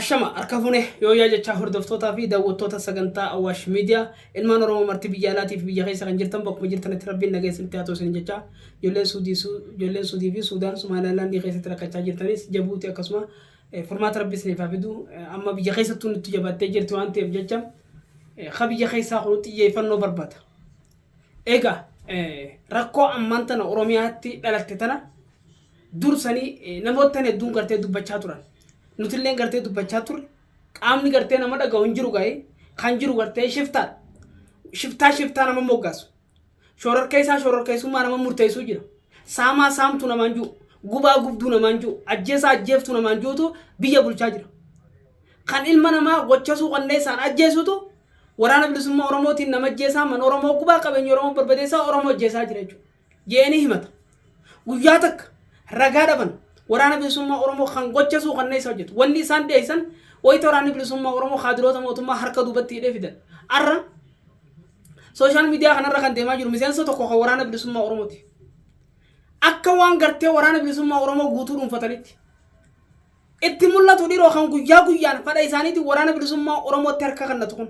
Ashama arkafune yoo yaa jecha hordoftoota fi daawwattoota sagantaa Awaash Media ilmaan Oromoo marti biyya alaatiif biyya keessa kan jirtan bakkuma jirtanitti rabbiin nageessanitti haa ta'usin jecha ijoolleen Suudii fi Suudaan Somaalilaandii keessatti rakkachaa jirtanis Jabuutii akkasuma furmaata rabbi isiniif haa fidu amma biyya keessattuu nutti jabattee jirti waan ta'eef jecha biyya keessaa kunuutti xiyyeeffannoo barbaada. Egaa rakkoo ammaan tana Oromiyaatti dhalatte tana dursanii namoota hedduun gartee dubbachaa turan. Nutilleen gartee dubbachaa turre qaamni gartee nama dhaga'u hin jiru gaa'ee kan jiru gartee shiftaa nama moggaasu shororkeessummaa nama murteessuu jira saamaa saamtu namaan jiru gubaa gubduu namaan jiru ajjeesaa ajjeeftu namaan jirutu biyya bulchaa jira kan ilma namaa gochasuu qanneessaan ajjeesutu waraana bilisummaa Oromootiin nama ajjeesaa man Oromoo gubaa qabeenya Oromoo barbadeessaa Oromoo ajjeesaa jira jechuudha jeeni himata guyyaa takka ragaa dhaban waraana bilisummaa Oromoo kan gochasuu qanneessa hojjetu wanni isaan dhiyeessan wayita waraana bilisummaa Oromoo haadiroota mootummaa harka duubatti hidhee fidan arra sooshaal miidiyaa kanarra kan deemaa jiru miseensa tokko kan waraana bilisummaa Oromooti akka waan gartee waraana bilisummaa Oromoo guutuu dhuunfatanitti itti mul'atu dhiroo kan guyyaa guyyaan fadha isaaniitiin waraana bilisummaa Oromootti harka kannatu kun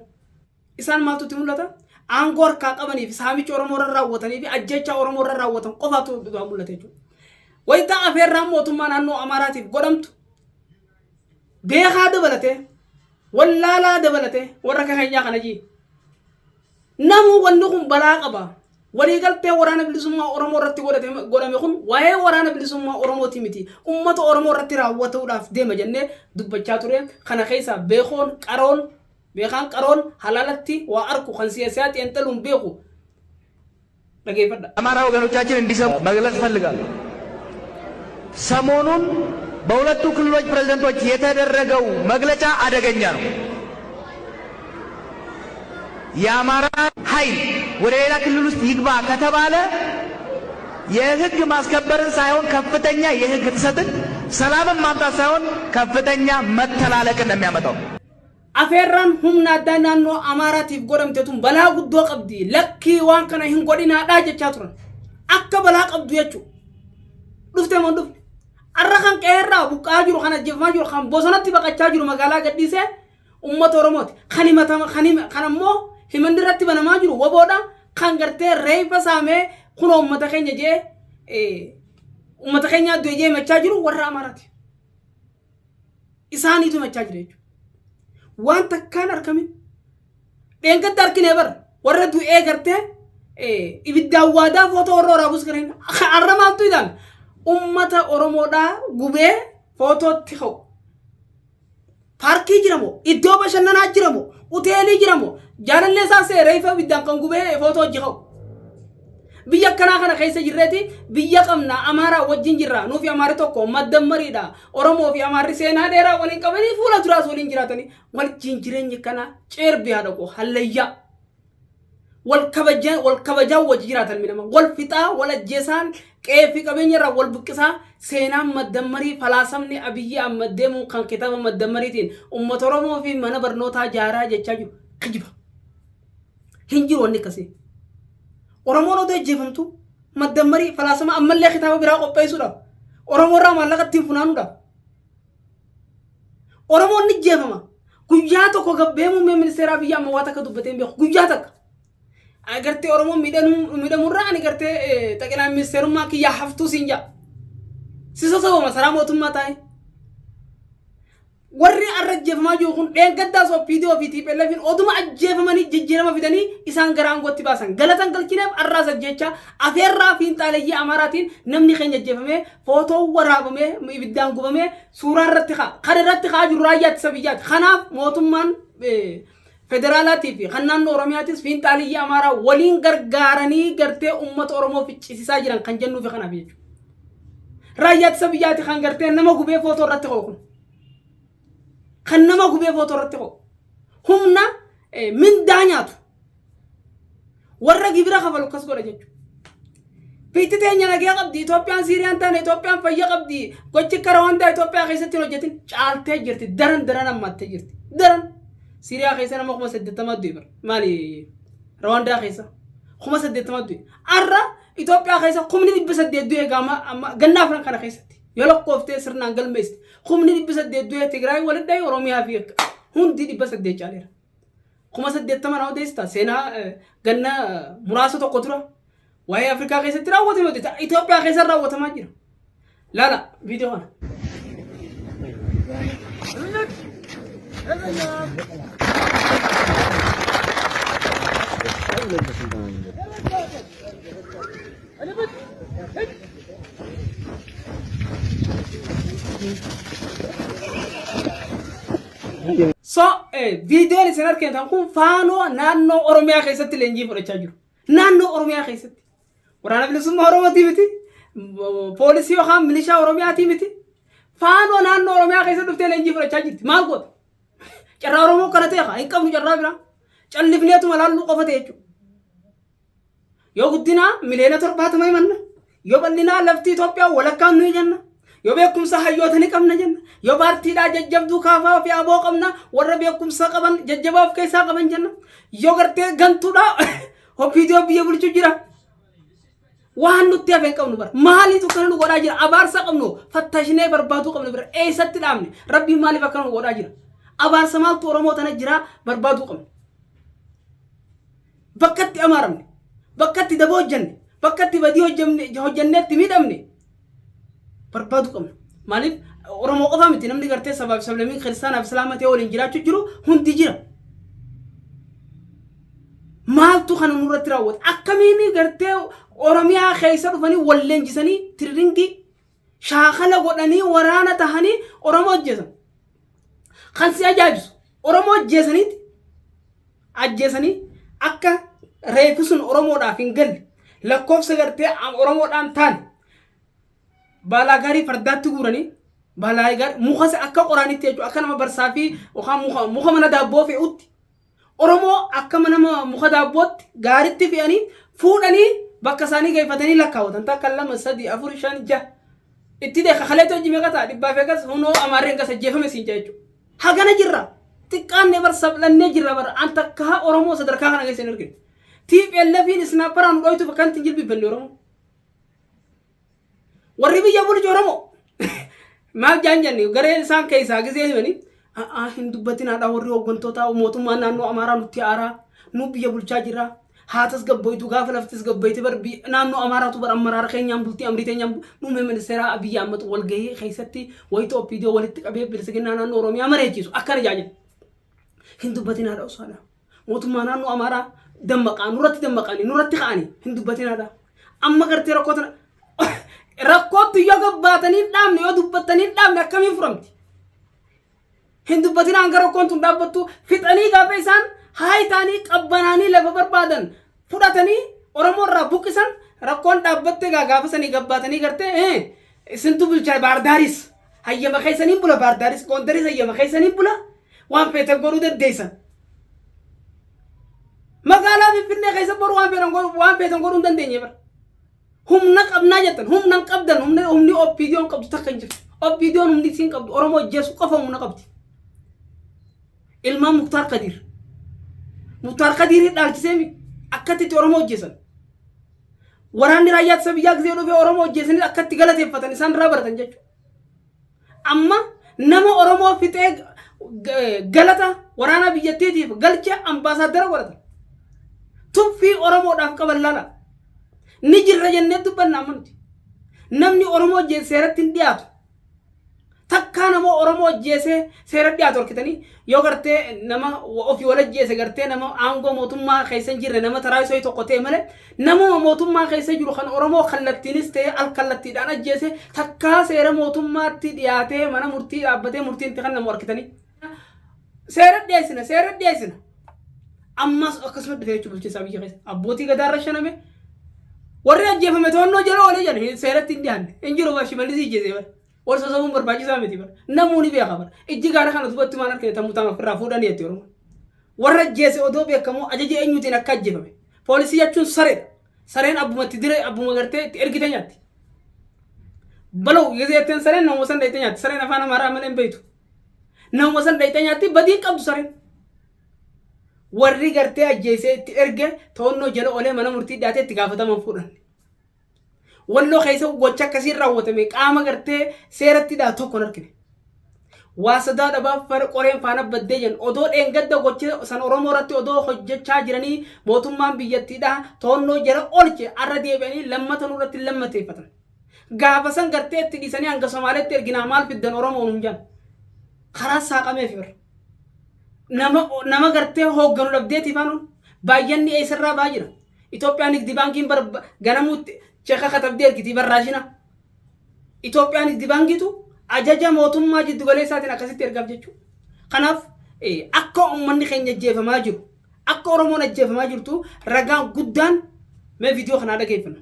isaan maaltu itti mul'ata aangoo harkaa qabanii fi saamicha Oromoo irra raawwatanii fi ajjeechaa Oromoo irra raawwatan qofaatu mul'ata jechuudha. Wayita afeerraan mootummaa naannoo Amaaraatiif godhamtu beekaa dabalatee wallaalaa dabalatee warra keenyaa kana jii namu wanni kun balaa qaba waliigaltee waraana bilisummaa Oromoo irratti godhame kun waa'ee waraana bilisummaa Oromooti miti uummata Oromoo irratti raawwatuudhaaf deema jennee dubbachaa ture kana keessa beekaan qaroon halaalatti waa arku kan siyaasaa xiinxaluun beeku dhageeffadha. አማራ ወገኖቻችን እንዲሰሙ መግለጽ ፈልጋለሁ። ሰሞኑን በሁለቱ ክልሎች ፕሬዝዳንቶች የተደረገው መግለጫ አደገኛ ነው። የአማራ ኃይል ወደ ሌላ ክልል ውስጥ ይግባ ከተባለ የህግ ማስከበርን ሳይሆን ከፍተኛ የህግ ጥሰትን ሰላምን ማምጣት ሳይሆን ከፍተኛ መተላለቅን ነው የሚያመጣው። afeerraan humna addaa naannoo Amaaraatiif godhamteetun balaa guddoo qabdi lakkii waan kana hin godhinaadhaa jechaa turan akka balaa qabdu jechuudha. Dhuftee moo dhufte arra kan qeerraa buqqaa jiru kana jeefamaa jiru kan bosonatti baqachaa jiru magaalaa gadhiisee uummata Oromooti kan ammoo himanni irratti banamaa jiru waboodha kan gartee reefa saamee kun uummata keenya jee uummata keenya adduu jee machaa jiru warra Amaaraati isaaniitu machaa jira jechuudha. waan takkaan argamin dheengadda argine bar warra du'ee gartee ibiddaan waadaa footoo warra waraabus gareen arra maaltu idaan ummata Oromoodhaa gubee footootti ka'u paarkii jiramo iddoo bashannanaa jiramo uteelii jiramo jaalallee isaa seeree ifa ibiddaan kan gubee footoo hojii ka'u biyya akkanaa kana keessa jirreeti biyya qabna Amaaraa wajjin jirra nuufi Amaari tokko maddammariidha Oromoo fi Amaarri seenaa dheeraa waliin qabanii fuula duraas waliin jiraatanii wajjin jireenyi kana ceerbi haa dhaqu hallayyaa wal kabajaa wajji jiraatan minama wal fixaa wal ajjeesaan qeefi qabeenya irraa wal buqqisaa seenaan maddammarii falaasamni Abiyyi Ahmad deemuun kan kitaaba maddammariitiin uummata Oromoo fi mana barnootaa jaaraa jechaa jiru kijiba hin jiru wanni akkasii. Oromoon odoo ejjeefamtu maddammarii falaasama ammallee kitaaba biraa qopheessuudhaaf Oromoo irraa maallaqa ittiin funaanuudhaaf Oromoon ni ejjeefama guyyaa tokko gabbee muummee ministeeraa biyya amma waa takka dubbateen beeku guyyaa takka agartee Oromoon miidhamurraa ani gartee xaqilaa ministeerummaa kiyyaa haftuu siin jaa sisa sababa masaraa mootummaa taa'e warri arra ajjeefamaa jiru kun dheengaddaa sooppiidii ofiitii pelleefiin oduma ajjeefamanii jijjiirama fidanii isaan gara aangootti baasan galatan galchineef arraas ajjeechaa afeerraa fiinxaaleeyyii Amaaraatiin namni keenya ajjeefamee footoo waraabamee ibiddaan gubamee suuraa irratti kan irratti kaa jiru raayyaa ittisa biyyaati kanaaf mootummaan federaalaatii fi kan naannoo Oromiyaatis fiinxaaleeyyii Amaaraa waliin gargaaranii gartee uummata Oromoo ficcisiisaa jiran kan jennuufi kanaaf jechuudha. Raayyaa ittisa biyyaati kan gartee nama gubee footoo irratti ka'u kun kan nama gubee footoo irratti ka'u humna mindaa nyaatu warra gibira kafalu akkas godha jechuudha. Fiitti teenya nagee qabdi Itoophiyaan Siiriyaan taane Itoophiyaan fayya qabdi gochi kara wanta Itoophiyaa keessatti hojjetin caaltee jirti daran ammaattee jirti daran Siiriyaa keessa nama 80 du'e bar maali Rwaandaa keessa 80 du'e arra Itoophiyaa keessa 800 du'e gaama gannaaf kana keessatti yoo lakkooftee sirnaan galmeesti خمني دبس الدوية تجراي ولا داي أوروميا فيك هون دي دبس الدوية عليها خمسة الدوية تمن أو ديستا سينا جنة مراسة قطرة وهي أفريقيا كيسة تراوت ما ديتا إثيوبيا كيسة راوت ما جرا لا فيديو هنا فيديو اللي سنر كنت هنكون فانو نانو أوروميا خيست لينجي فرشاجو نانو أوروميا خيست ورانا بنسمع أوروميا تيمتي بوليسي وخام ميليشيا أوروميا تيمتي فانو نانو أوروميا خيست دفتي لينجي فرشاجو ما قول جرا أورومو كرتي خا إنكم جرا بنا جل فينيتو ملالو قفتيجو يو قدنا ملينا تربات ما يمنا يو بلنا لفتي توبيا ولا كان نيجنا يو بيكم سحيو ثني كم نجنا يو بارتي دا ججب دو كافا في أبو قمنا ورا بيكم سقبن ججبا في كيسا قبن جنا يو قرتي غنتو دا هو فيديو بيقول تجرا وان نتيا فين كم نبر مالي تو كانوا غدا جرا أبار سقمنو فتشني بربادو قم نبر أي ست الأمن ربي مالي فكانوا غدا جرا أبار سمال تورمو تنجرا بربادو قم بكتي أمارمني بكتي دبو جن بكتي بديو جنة تميد أمني بربادو قم مالي ورمو قفامتي نمني قرتي سبب سلمين خرسانة بسلامة يقول إنجيلا تجرو هم تجرا مالتو خانو نورة تراوت أكميني قرتي أورميا خيسر فني ولين جسني ترينجي شاخلة قدني ورانا تهاني أورمو جسن خلصي أجابس أورمو جسني أجسني أكا ريفسون أورمو دا فينجل لكوف سقرتي أورمو دان تان بالاغاري فردات تقولني بالاغار مخاس أكا قراني تيجو أكا نما برسافي وخا مخا منا دابو في أوتي أورمو أكا منا مخا دابوت غارتي في أني فودني بكساني كيف فتني لكاو تنتا كلام السدي أفرشان جا اتدي خليتو جميعا دبا فيكس هونو أمارين كاس جيفم سينجاجو هاغانا جرا تكان نبر سبلن نجرا بر أنت كها أورمو صدر كها نجي سنركين تيب يلفين سنابران قويتو فكان تنجل بيبني أورمو وربي يقول جورمو ما جانجني غير إنسان كيسا غزيه بني هندو بتنا دا وري وغنتوتا وموتما نانو أمارا نتيارا نوبي يقول جاجرا هاتس قبويتو غافل افتس قبويتو بر نانو أمارا تو بر أمرار خين يامبلتي أمريتي يام مهم من السرا أبي يامت والجي خيستي ويتو أبيديو ولتك أبي برسكنا نانو روميا مريجيسو أكار جاجن هندو بتنا دا وصانا موتما نانو أمارا دمقان نورتي خاني هندو بتنا دا أما قرتي ركوتنا ركوت يوغا باتني دامني يو دبتني دامني كمي فرمتي هندو بتنا انغرو كنتم دابتو فتاني غابيسان هاي تاني قبناني لببر بادن فداتني اورمو رابوكسان ركون دابتي غافسني غباتني غرتي سنتو بلچا بارداريس هيا مخيسني بولا بارداريس كونتريس هيا مخيسني بولا وان بيتر غورو دديسا مغالا بيفني خيسا بور وان بيتر غورو دندني بر هم نقب ناجتن هم نقبدن هم ني اوبيديون قبض تخنجر اوبيديون هم دي سين قبض اورمو جيسو قفم نقبتي المام مختار قدير دالتسمي اكتي اورمو جيسن وراني رايات سبيا غزيرو في اورمو جيسن اكتي غلط يفتن سان رابرتن جچ اما نمو اورمو فيتي غلطا ورانا بيجتيتي غلچ امباسادر ورد توفي اورمو داف قبلالا نجر رجنة تبنا منتي نمني أورمو جي سيرت تندياتو تكانا مو أورمو جي سيرت دياتو كتاني يوغرتي نما وفي ولا جي سيغرتي نما آنغو موتوم ما خيسن جير نما تراي سوي توقتي ملي نما موتوم ما خيسن جيرو خان أورمو خلتي نستي الكلتي دانا جي تكا سير موتوم ما تدياتي منا مرتي أبتي مرتي انتخان نمور كتاني سيرت ديسنا أما أكسمت بتيجو بلشي سابي خيس أبوتي قدار رشنا warri ajjeefame toonnoo jala oole jedhe seeratti hin dhiyaanne hin jiru bashi mallisii ijjeese bara warsa sabuun barbaachisaa miti bara namuuni beeka bara ijji gaara kana dubatti maan harkine tammuu tama firraa fuudhanii jetti oromoo warra ajjeese odoo beekamoo ajaja eenyuutiin akka ajjeefame poolisii jechuun sareedha sareen abbumatti dire abbuma gartee itti ergite nyaatti balaw gezeetten sareen namuma san dhayite nyaatti sareen afaan amaaraa malee hin beektu namuma san dhayite nyaatti badii qabdu sareen warri gartee ajjeese itti erge toonnoo jala olee mana murtii dhiyaatee itti gaafataman fuudhan walloo keessa gocha akkasiin raawwatame qaama gartee seeratti dhaa tokko hin argine واسدا دبا فر قرين فانا بدجن اودو دنگد goch san oromo ratti odo hojjecha jirani motumman biyyattiidha toonno jara olche arra deebeni lammatan urratti lammateeffatan gaafasan gartee itti dhisanii hanga Somaaleetti ergina maal fiddan oromo hunjan khara saaqamee fir nama gartee hogganu dhabdeeti faanu baay'anni eesarraa baay'ina Itoophiyaan Nigdi Baankiin ganamutti cheeka katabdee ergiti barraashina Itoophiyaan Nigdi Baankiitu ajaja mootummaa jiddu galeessaatiin akkasitti ergaaf jechuudha. Kanaaf akka uummanni keenya ajjeefamaa jiru akka Oromoon ajjeefamaa jirtu ragaan guddaan mee viidiyoo kanaa dhageeffanna.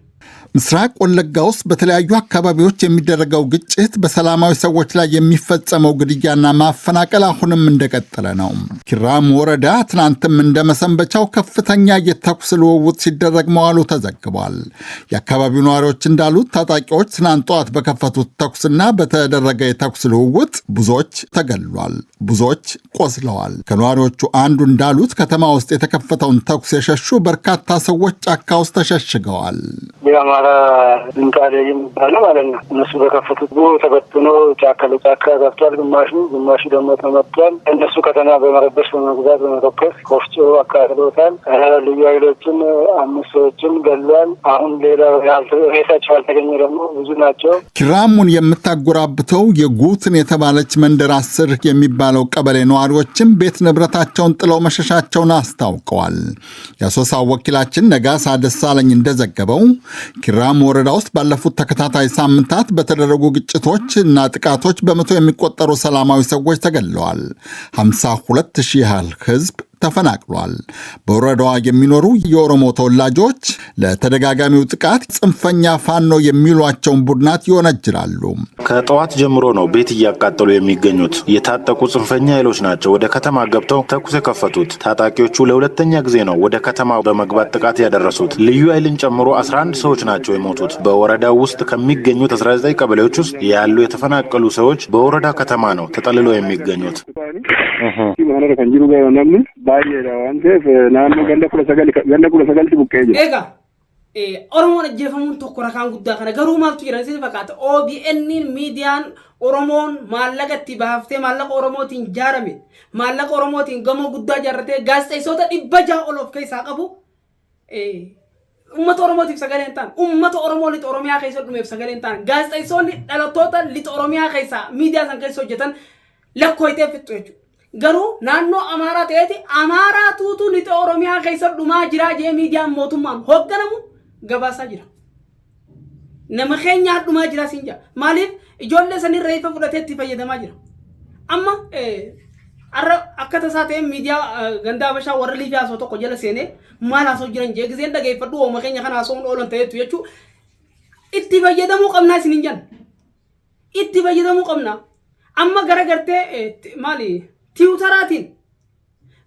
ምስራቅ ወለጋ ውስጥ በተለያዩ አካባቢዎች የሚደረገው ግጭት በሰላማዊ ሰዎች ላይ የሚፈጸመው ግድያና ማፈናቀል አሁንም እንደቀጠለ ነው። ኪራሙ ወረዳ ትናንትም እንደመሰንበቻው ከፍተኛ የተኩስ ልውውጥ ሲደረግ መዋሉ ተዘግቧል። የአካባቢው ነዋሪዎች እንዳሉት ታጣቂዎች ትናንት ጠዋት በከፈቱት ተኩስና በተደረገ የተኩስ ልውውጥ ብዙዎች ተገድለዋል፣ ብዙዎች ቆስለዋል። ከነዋሪዎቹ አንዱ እንዳሉት ከተማ ውስጥ የተከፈተውን ተኩስ የሸሹ በርካታ ሰዎች ጫካ ውስጥ ተሸሽገዋል። ድንቃሌ የሚባለው ማለት ነው። እነሱ በከፈቱት ተበትኖ ጫካ ለጫካ ገብቷል። ግማሹ ደግሞ ተመቷል። እነሱ ከተማ በመረበሽ በመግዛት በመተኮስ ኮፍጮ አካሂደውታል። ልዩ ኃይሎችን 5 ሰዎችን ገሏል። አሁን ሌላ ሬሳቸው ያልተገኘ ደግሞ ብዙ ናቸው። ኪራሙን የምታጎራብተው የጉትን የተባለች መንደር 10 የሚባለው ቀበሌ ነዋሪዎችም ቤት ንብረታቸውን ጥለው መሸሻቸውን አስታውቀዋል። የአሶሳው ወኪላችን ነጋሳ ደሳለኝ እንደዘገበው ኪራሙ ወረዳ ውስጥ ባለፉት ተከታታይ ሳምንታት በተደረጉ ግጭቶች እና ጥቃቶች በመቶ የሚቆጠሩ ሰላማዊ ሰዎች ተገድለዋል። 52,000 ያህል ህዝብ ተፈናቅሏል። በወረዳዋ የሚኖሩ የኦሮሞ ተወላጆች ለተደጋጋሚው ጥቃት ጽንፈኛ ፋኖ የሚሏቸውን ቡድናት ይወነጅላሉ። ከጠዋት ጀምሮ ነው ቤት እያቃጠሉ የሚገኙት። የታጠቁ ጽንፈኛ ኃይሎች ናቸው ወደ ከተማ ገብተው ተኩስ የከፈቱት። ታጣቂዎቹ ለሁለተኛ ጊዜ ነው ወደ ከተማ በመግባት ጥቃት ያደረሱት። ልዩ ኃይልን ጨምሮ 11 ሰዎች ናቸው የሞቱት። በወረዳው ውስጥ ከሚገኙት 19 ቀበሌዎች ውስጥ ያሉ የተፈናቀሉ ሰዎች በወረዳ ከተማ ነው ተጠልለው የሚገኙት። Oromoon ajjeefamuun tokko rakaan guddaa kana garuu maaltu jira isin fakkaata OBN miidiyaan Oromoon maallaqa itti baaftee maallaqa Oromootiin ijaarame maallaqa Oromootiin gamoo guddaa ijaarratee gaazexeessota 600 ol of keessaa qabu ummata Oromootiif sagalee hin taane ummata Oromoo lixa Oromiyaa keessa dhumeef sagalee hin taane gaazexeessonni dhalattoota lixa Oromiyaa keessa miidiyaa san keessa hojjetan lakkooyitee fixxu jechuudha. Garuu naannoo Amaaraa ta'eeti Amaaraa tuutu lixa Oromiyaa keessa dhumaa jira jee miidiyaan mootummaan hogganamu gabaasaa jira. Nama keenya dhumaa jira siin jira. Maaliif ijoollee sanii reeffa fudhatee itti fayyadamaa jira. Amma arra akka tasaa ta'e miidiyaa gandaa Habashaa warra Liibiyaa soo tokko jala seenee maal haasoo jiran jee giseen dhageeffadhu ooma keenya kana haasoo oolan ta'eetu jechuu itti fayyadamuu qabnaa isin hin jenna. Itti fayyadamuu qabnaa. Amma garagartee maali tiwutaraatiin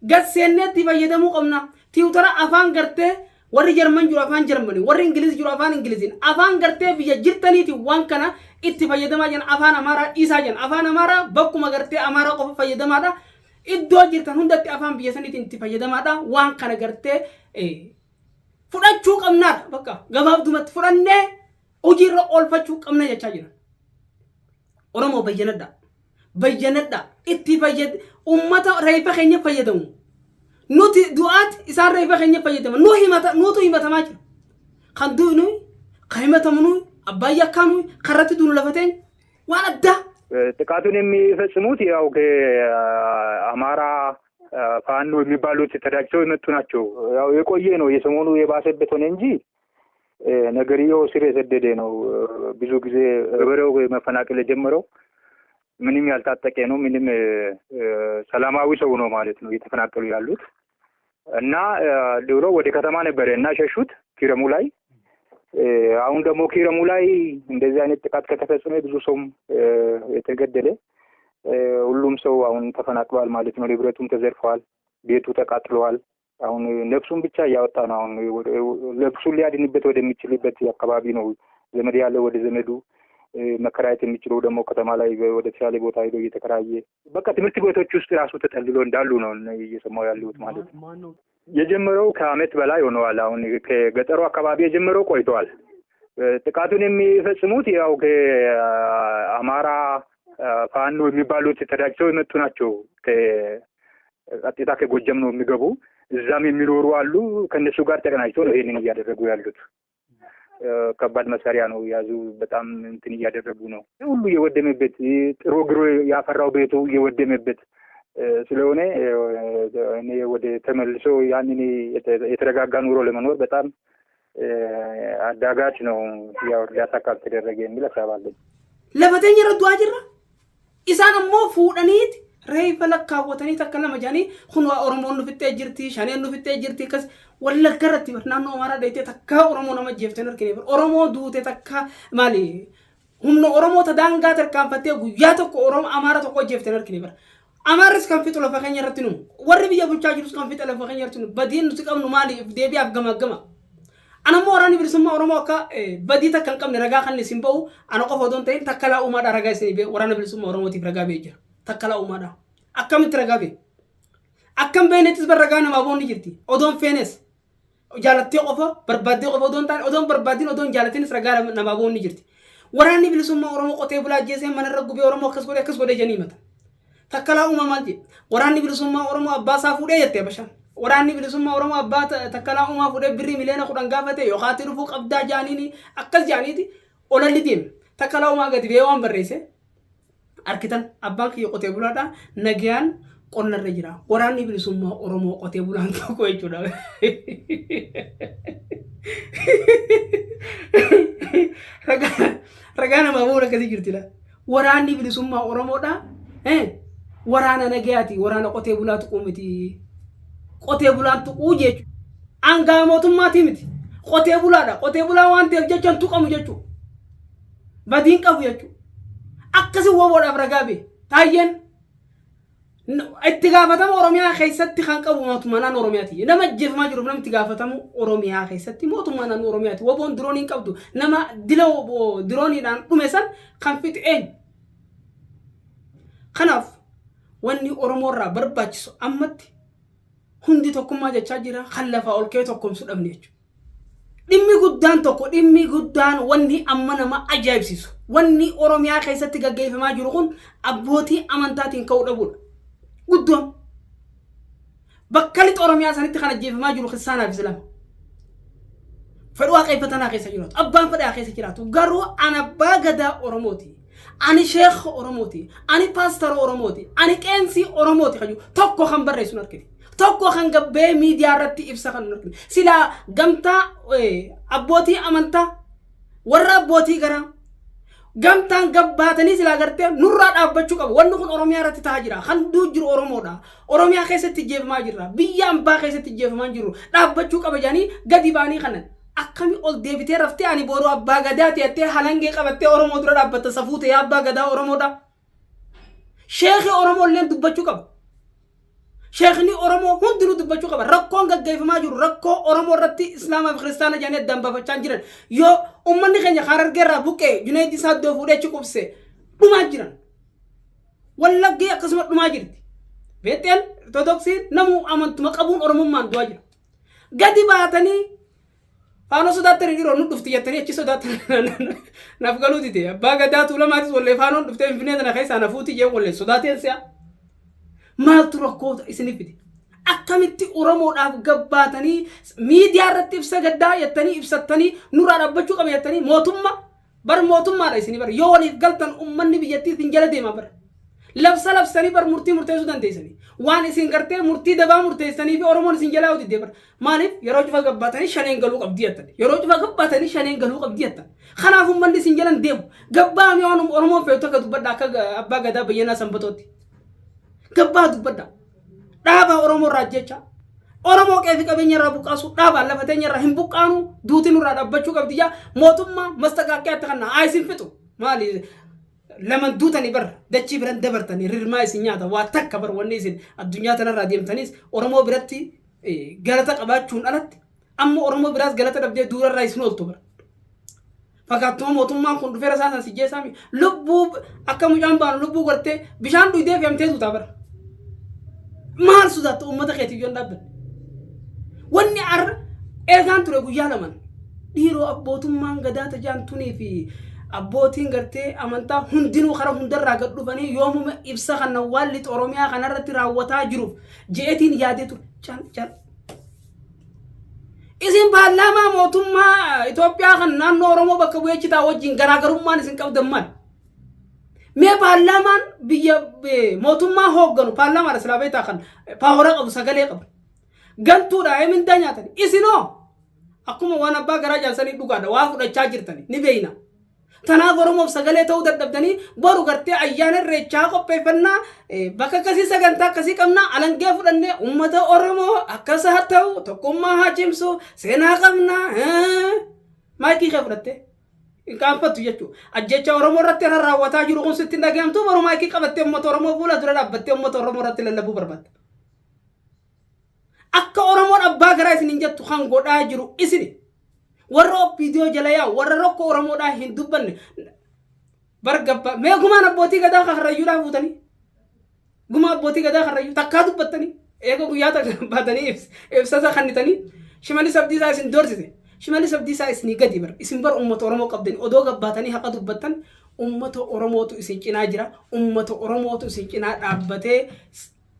gadseenneetti fayyadamuu qabna. Tiwutara afaan gartee warri Jarman jiru afaan Jarmanii, warri Ingiliz jiru afaan Ingiliziin, afaan gartee biyya jirtaniiti waan kana itti fayyadamaa jiran afaan Amaaraa dhiisaa jiran. Afaan Amaaraa bakkuma gartee Amaaraa qofa fayyadamaadha. Iddoo jirtan hundatti afaan biyya saniitiin itti fayyadamaadha. Waan kana gartee fudhachuu qabnaadha. Bakka gabaabdumatti fudhannee hojiirra oolfachuu qabna jechaa jiran. Oromoo bayyanadha. Itti fayyad ummata reefa keenya fayyadamu. Nuti du'aat isaan reefa keenya fayyadamu. Nutu himatamaa jira. Kan du'nu, kan himatamu, abbaayya akkaanu, karratti du'nu lafateen waan addaa. ጥቃቱን የሚፈጽሙት ያው ከአማራ ፋኖ የሚባሉት ተደራጅተው የመጡ ናቸው። ያው የቆየ ነው የሰሞኑ የባሰበት ሆነ እንጂ ነገርየው ስር የሰደደ ነው። ብዙ ጊዜ ገበሬው መፈናቀል የጀመረው ምንም ያልታጠቀ ነው። ምንም ሰላማዊ ሰው ነው ማለት ነው እየተፈናቀሉ ያሉት እና ድሮ ወደ ከተማ ነበር እና ሸሹት ኪረሙ ላይ። አሁን ደግሞ ኪረሙ ላይ እንደዚህ አይነት ጥቃት ከተፈጸመ ብዙ ሰው የተገደለ ሁሉም ሰው አሁን ተፈናቅሏል ማለት ነው። ንብረቱም ተዘርፈዋል፣ ቤቱ ተቃጥሏል። አሁን ነፍሱን ብቻ ያወጣ ነው። አሁን ነፍሱን ሊያድንበት ወደሚችልበት አካባቢ ነው ዘመድ ያለው ወደ ዘመዱ መከራየት የሚችለው ደግሞ ከተማ ላይ ወደ ተሻለ ቦታ ሄዶ እየተከራየ በቃ ትምህርት ቤቶች ውስጥ ራሱ ተጠልሎ እንዳሉ ነው እየሰማው ያሉት ማለት ነው። የጀመረው ከአመት በላይ ሆነዋል። አሁን ከገጠሩ አካባቢ የጀመረው ቆይቷል። ጥቃቱን የሚፈጽሙት ያው ከአማራ ፋኖ የሚባሉት ተደራጅተው የመጡ ናቸው። ቀጥታ ከጎጀም ነው የሚገቡ እዛም የሚኖሩ አሉ። ከነሱ ጋር ተቀናጅተው ነው ይሄንን እያደረጉ ያሉት። ከባድ መሳሪያ ነው ያዙ። በጣም እንትን እያደረጉ ነው። ሁሉ የወደመበት ጥሮ ግሮ ያፈራው ቤቱ የወደመበት ስለሆነ እኔ ወደ ተመልሶ ያንን የተረጋጋ ኑሮ ለመኖር በጣም አዳጋች ነው። ያው እርዳታ ካልተደረገ የሚል ሀሳብ አለኝ። ለፈተኝ ረዱ አጅራ ኢሳን ሞ ፉደኒት ረይ ፈለካ ወተኒ ተከለመ ጃኒ ሁኑ ኦሮሞን ፍጤ ጅርቲ ሻኔን ፍጤ ጅርቲ ከስ ወለከረት በርናኖ አማራ ደይቴ ተካ ኦሮሞ ነው መጀፍተነር ከኔ ኦሮሞ ዱቴ ተካ ማሊ ሁኑ ኦሮሞ ተዳንጋ ተርካን ፈቴ ጉያ ተኮ ኦሮሞ አማራ ተኮ ጀፍተነር ከኔ በር አማርስ ከንፊት ለፈከኝ ረትኑ ወር ቢየ ቡቻጅሩስ ከንፊት ለፈከኝ ረትኑ በዲን ትቀምኑ ማሊ ዴቢ አፍገማገማ أنا موراني برسمة أورما كا بدي تكلم كم نرجع خلني سيمبو أنا قفودون تين تكلا أوما دا رجع سيني بي وراني برسمة أورما تيب رجع بيجا تكلا أوما دا أكمل ترجع بي أكمل بينتس برجع أنا ما بوني جرتي أودون فينس جالتي قفا بربادي قفا أودون تان أودون بربادين أودون جالتين رجع أنا ما بوني جرتي وراني برسمة أورما قطع بلا جيسه من الرجوع بي أورما كسبوا ده جنيمة تكلا أوما مالجي وراني برسمة أورما باسا فودي يتي بشان وراني بلسمة ورما أبات تكلام ما فود بري ملينا خدان قافته يقاتلوا فوق أبدا جانيني أكل جانيتي ولا لديم تكلام ما قد بيوان بريسه أركتان أباك يقتبولا دا نجيان قلنا الرجلا وراني بلسمة ورما قتبولا أنتو كوي جودا رجعنا ما بقول كذي جرتلا وراني بلسمة ورما دا ورانا نجياتي ورانا قتبولا تقومتي قطع بلان تقوجي أنغا موتما تيمتي قطع بلادا قطع بلا وان تلجان تقام جاتو بدين كفو جاتو أكسي وولا فرقابي تاين اتقافتم أوروميا خيستي خانقبو موتمانا أورومياتي نما جيف ما جروب نم اتقافتم أوروميا خيستي موتمانا أورومياتي وبون درونين كبدو نما دلو دروني دان قمسان خنفت اين خناف واني أورومورا برباچسو أمتي hundi tokkummaa jechaa jira khallafa olkee tokkomsu dhabne jechuudha. Dhimmi guddaan tokko dhimmi guddaan wanni amma nama ajaa'ibsiisu wanni Oromiyaa keessatti gaggeeffamaa jiru kun abbootii amantaatiin ka'uu dhabuudha. Guddoon bakka lixa Oromiyaa sanitti kan ajjeefamaa jiru Kiristaanaa fi Islaama. Fedhuu waaqeffatanaa keessa jiraatu abbaan fedhaa keessa jiraatu garuu ani abbaa gadaa Oromooti. Ani sheekh Oromooti. Ani paastor Oromooti. Ani qeensi Oromooti kaju tokko kan barreessu narkiti. tokko kan gabbee miidiyaa irratti ibsa kan nuti sila gamtaa abbootii amantaa warra abbootii garaa gamtaan gabbaatanii sila gartee nurraa dhaabbachuu qabu wanni kun Oromiyaa irratti ta'aa jira handuu jiru Oromoodha Oromiyaa keessatti jeefamaa jira biyya ambaa keessatti jeefamaa jiru dhaabbachuu qaba jaanii gadi baanii kanan akkami ol deebitee raftee ani booroo abbaa gadaa ta'ee halangee qabattee Oromoo dura dhaabbatta safuute yaa abbaa gadaa Oromoodha sheekhi Oromoo illee dubbachuu qaba شيخني أورمو هندلو دبچو خبر ركون غغيف ما جور ركو أورمو رتي إسلام أو كريستيان جاني دمبا فچانجرن يو أمني خني خارر غيرا بوكي جنيدي ساد دو فودي چوكوبسه دوماجرن ولا گي قسمت دوماجرت بيتل تودوكسي نمو امنت مقبون أورمو مان دواجر غدي باتني فانو سوداتر غيرو نو دفتي يتني اچ سوداتر نافغلو ديتي باغا داتو لماتس ولا فانو دفتي فينيدا نخيسا نفوتي جي ولا سوداتين سيا ما تركوت إسنيفدي أكملتي أورمو داف غباتني ميديا رتيب سجدا يتني إبسطني نورا ربچو كم يتني موتما بر موتما رئيسني بر يولي غلطن أمني بيجتي تنجل دي ما بر لفظني بر مرتي سودان تيسني وان إسين كرتي مرتي دبا مرتي سني في أورمو سنجلا ودي دي بر مالف يروج فغباتني شانين غلو قبديتني يروج فغباتني شانين غلو قبديتن خناف من سنجلن ديب غبام يونم أورمو فيتو كدبدا كابا غدا بينا سنبتوتي كباد بدا دابا أورمو راجيتشا أورمو كيف كبيني رابوكاسو دابا لفتني رحم بوكانو دوتينو رادبچو كبديا موتما مستقاكيات خنا عايزين فتو مالي لمن دوتني بر دچي برن دبرتني ريرماي سينياتا واتك بر ونيسين الدنيا تنا راديم تنيس أورمو برتي غلطه قباچون الات اما أورمو براس غلطه دبدي دور رايس نولتو بر فكاتو موتما كون فيرسان سيجيسامي لبو اكم جامبان لبو غرتي بيشان دويدي فيمتي دوتا بر مال سودات أمة خيتي جون دابن وني عر إيرغان ترى قويا لمن ديرو أبوتم مان غدا تجان توني في abbootiin gartee amantaa hundinuu kara hundarraa gad dhufanii yoomuma ibsa kana walli Oromiyaa kanarratti raawwataa jiruuf je'etiin yaadetu cal isin paarlaamaa mootummaa Itoophiyaa kan naannoo Oromoo bakka bu'eechitaa wajjin garaagarummaan isin qabdan maal mee paarlaamaan biyya mootummaa hoogganu paarlaamaa islaameetaa kan paawara qabu sagalee qabu gantuudha eminda nyaatan isinoo akkuma waan abbaa garaa jaalsanii dhugaadha waa fudhachaa jirtani ni beeyna tanaaf Oromoof sagalee ta'uu dadhabdanii boru gartee ayyaana irreechaa qopheeffannaa bakka akkasii sagantaa akkasii qabnaa alangee fudhannee uummata Oromoo akkasa haa ta'u tokkummaa haa cimsu seenaa qabnaa maayikii kee fudhattee qaanfattu jechuudha ajjecha Oromoo irratti raawwataa jiru kun sitti dhagahamtu boru maayikii qabattee uummata Oromoo fuula dura dhaabbattee uummata Oromoo irratti lallabuu barbaadda akka Oromoon abbaa garaa isin jettu kan godhaa jiru isini warra video jalaya warra rokko Oromoodhaa hin dubbanne bargabba mee gumaan abbootii gadaa karrayyuudhaa fuutanii guma abbootii gadaa karrayyuu takkaa dubbattanii eega guyyaa takka baatanii ibsasa kannitanii Shimallis Abdiisaa isin doorsise Shimallis Abdiisaa isinii gadi bar isin bar uummata Oromoo qabdanii odoo gabbaatanii haqa dubbattan uummata Oromootu isin cinaa jira uummata Oromootu isin cinaa dhaabbatee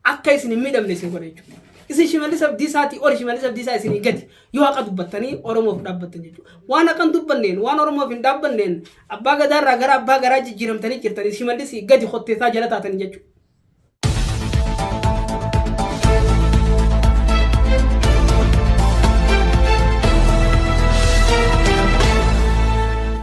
akka isin hin miidhamne isin godha jechuudha isin Shimallis Abdiisaati ol Shimallis Abdiisaa isinii gadi yoo haqa dubbattanii Oromoof dhaabbattan jechuudha waan haqa dubbanneen waan Oromoof hin dhaabbanneen abbaa gadaarraa gara abbaa garaa jijjiiramtanii jirtanii Shimallis gadi hotteessaa jala taatanii jechuudha